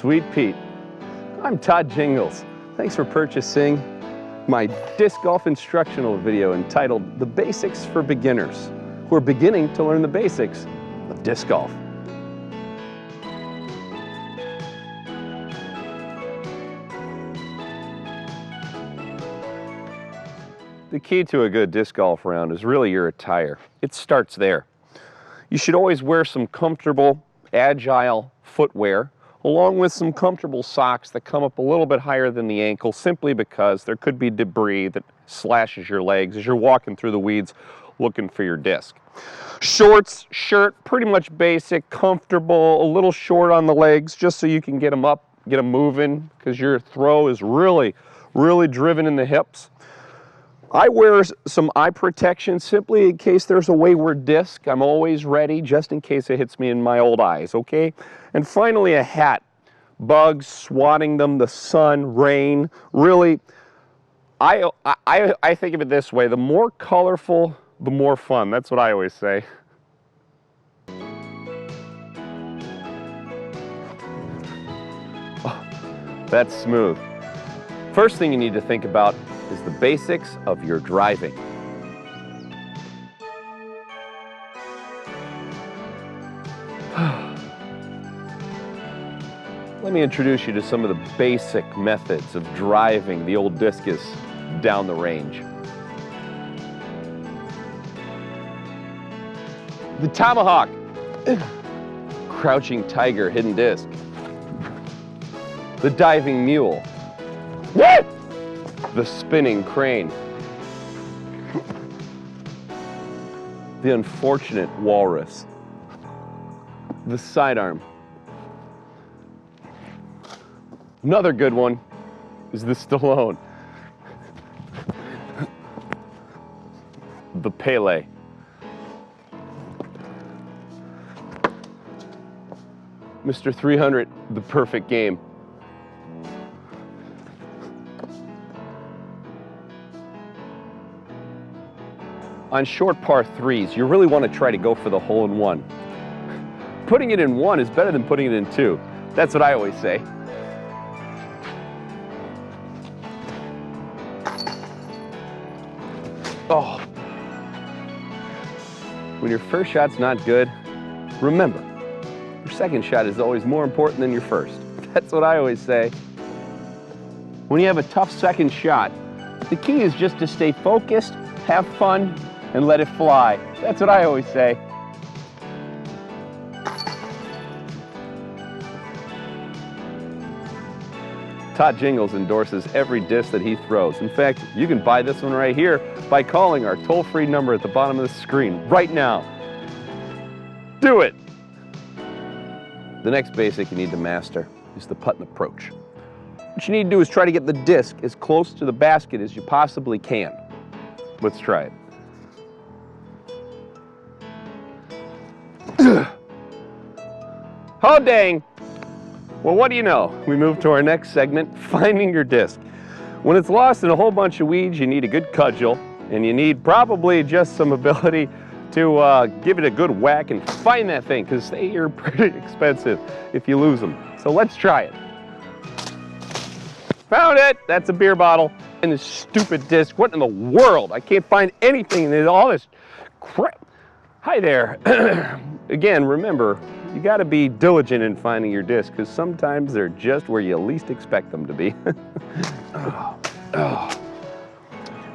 Sweet Pete. I'm Todd Jingles. Thanks for purchasing my disc golf instructional video entitled The Basics for Beginners who are beginning to learn the basics of disc golf. The key to a good disc golf round is really your attire. It starts there. You should always wear some comfortable, agile footwear along with some comfortable socks that come up a little bit higher than the ankle simply because there could be debris that slashes your legs as you're walking through the weeds looking for your disc. Shorts, shirt, pretty much basic, comfortable, a little short on the legs just so you can get them up, get them moving because your throw is really driven in the hips. I wear some eye protection simply in case there's a wayward disc. I'm always ready just in case it hits me in my old eyes, okay? And finally a hat. Bugs, swatting them, the sun, rain. Really, I think of it this way. The more colorful, the more fun. That's what I always say. Oh, that's smooth. First thing you need to think about is the basics of your driving. Let me introduce you to some of the basic methods of driving the old discus down the range. The tomahawk, crouching tiger, hidden disc. The diving mule. What? The spinning crane. The unfortunate walrus. The sidearm. Another good one is the Stallone. The Pele. Mr. 300, the perfect game. On short par threes, you really want to try to go for the hole in one. Putting it in one is better than putting it in two. That's what I always say. Oh. When your first shot's not good, remember, your second shot is always more important than your first. That's what I always say. When you have a tough second shot, the key is just to stay focused, have fun, and let it fly. That's what I always say. Todd Jingles endorses every disc that he throws. In fact, you can buy this one right here by calling our toll-free number at the bottom of the screen right now. Do it! The next basic you need to master is the putt and approach. What you need to do is try to get the disc as close to the basket as you possibly can. Let's try it. Oh dang! Well, what do you know? We move to our next segment, finding your disc. When it's lost in a whole bunch of weeds, you need a good cudgel, and you need probably just some ability to give it a good whack and find that thing, because they are pretty expensive if you lose them. So let's try it. Found it! That's a beer bottle. And this stupid disc. What in the world? I can't find anything in all this crap. Hi there. Again, remember, you got to be diligent in finding your disc because sometimes they're just where you least expect them to be.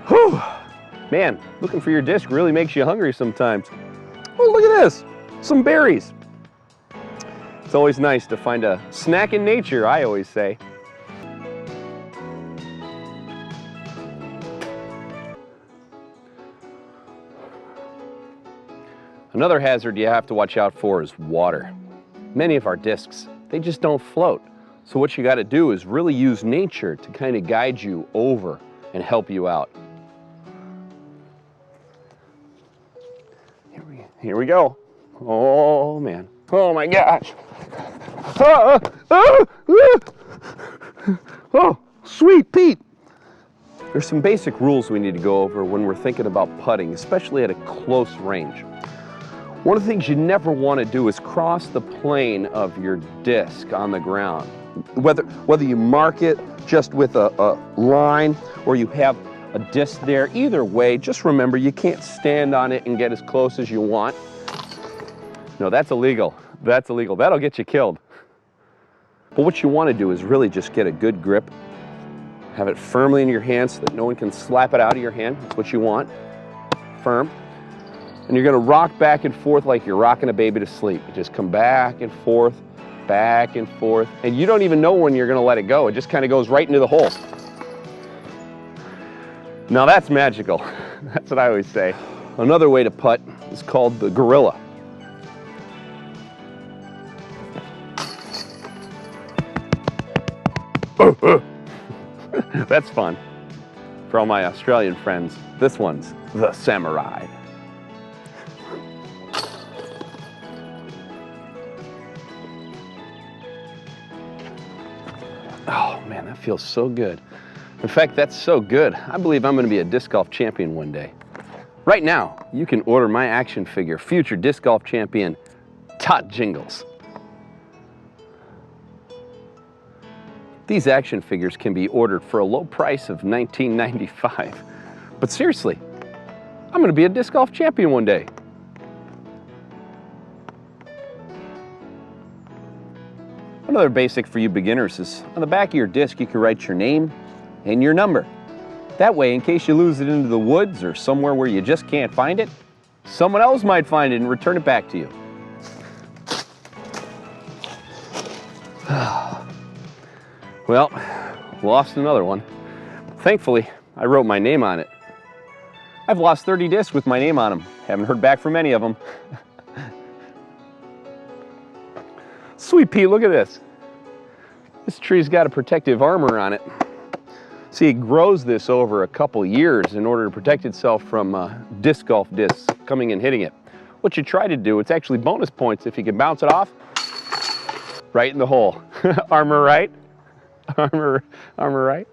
Whew. Man, looking for your disc really makes you hungry sometimes. Oh, look at this. Some berries. It's always nice to find a snack in nature, I always say. Another hazard you have to watch out for is water. Many of our discs, they just don't float. So what you got to do is really use nature to kind of guide you over and help you out. Here we go. Oh man. Oh my gosh. Oh, Sweet Pete. There's some basic rules we need to go over when we're thinking about putting, especially at a close range. One of the things you never want to do is cross the plane of your disc on the ground. Whether you mark it just with a line or you have a disc there, either way, just remember you can't stand on it and get as close as you want. No, that's illegal. That's illegal. That'll get you killed. But what you want to do is really just get a good grip. Have it firmly in your hand so that no one can slap it out of your hand. That's what you want. Firm. And you're going to rock back and forth like you're rocking a baby to sleep. You just come back and forth, and you don't even know when you're going to let it go. It just kind of goes right into the hole. Now that's magical. That's what I always say. Another way to putt is called the gorilla. That's fun. For all my Australian friends, this one's the samurai. Oh man, that feels so good. In fact, that's so good, I believe I'm going to be a disc golf champion one day. Right now, you can order my action figure, future disc golf champion, Todd Jingles. These action figures can be ordered for a low price of $19.95. But seriously, I'm going to be a disc golf champion one day. Another basic for you beginners is on the back of your disc you can write your name and your number. That way, in case you lose it into the woods or somewhere where you just can't find it, someone else might find it and return it back to you. Well, lost another one. Thankfully, I wrote my name on it. I've lost 30 discs with my name on them. Haven't heard back from any of them. Sweet Pete, look at this. This tree's got a protective armor on it. See, it grows this over a couple years in order to protect itself from disc golf discs coming and hitting it. What you try to do, it's actually bonus points if you can bounce it off right in the hole. Armor right? Armor right?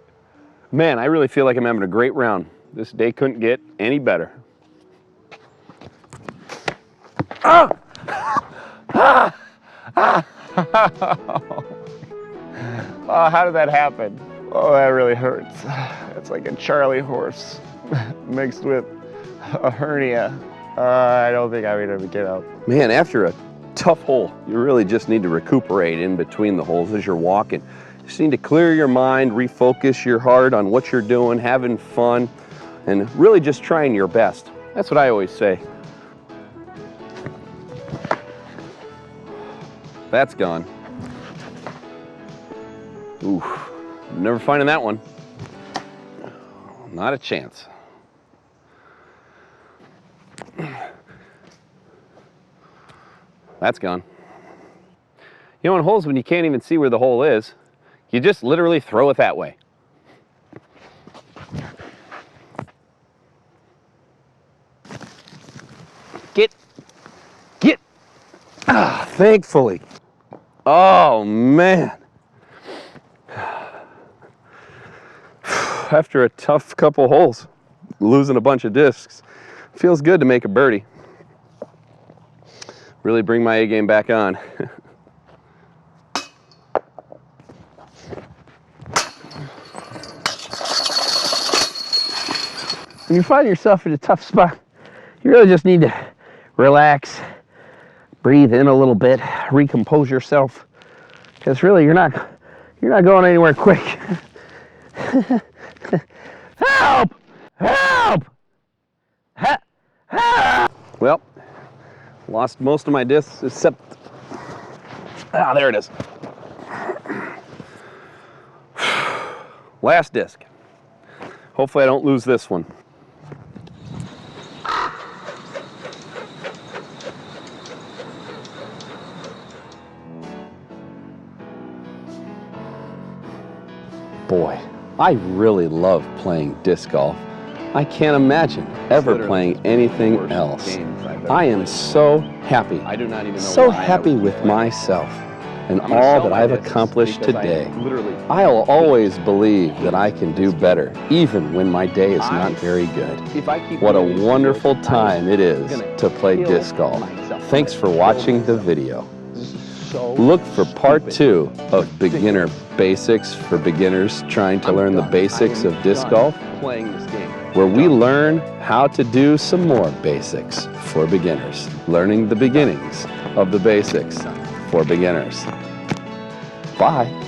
Man, I really feel like I'm having a great round. This day couldn't get any better. Ah! Ah! Ah! Oh, how did that happen? Oh, that really hurts. It's like a Charlie horse mixed with a hernia. I don't think I'm gonna get up. Man, after a tough hole, you really just need to recuperate in between the holes as you're walking. You just need to clear your mind, refocus your heart on what you're doing, having fun, and really just trying your best. That's what I always say. That's gone. Oof, never finding that one. Not a chance. That's gone. You know, in holes when you can't even see where the hole is, you just literally throw it that way. Get. Ah, thankfully. Oh, man. After a tough couple holes, losing a bunch of discs, feels good to make a birdie. Really bring my A game back on. When you find yourself in a tough spot, you really just need to relax, breathe in a little bit, recompose yourself, because really you're not going anywhere quick. Help! Help! Help! Well, lost most of my discs except, there it is. Last disc. Hopefully I don't lose this one. Boy, I really love playing disc golf. I can't imagine ever playing anything else. I am so happy, so happy with myself. and all that I've accomplished today. I'll always believe that I can do better, even when my day is not very good. What a wonderful time it is to play disc golf. Thanks for watching the video. Look for part 2 of Beginner Basics for beginners trying to learn the basics of disc golf, where we learn how to do some more basics for beginners, learning the beginnings of the basics for beginners. Bye.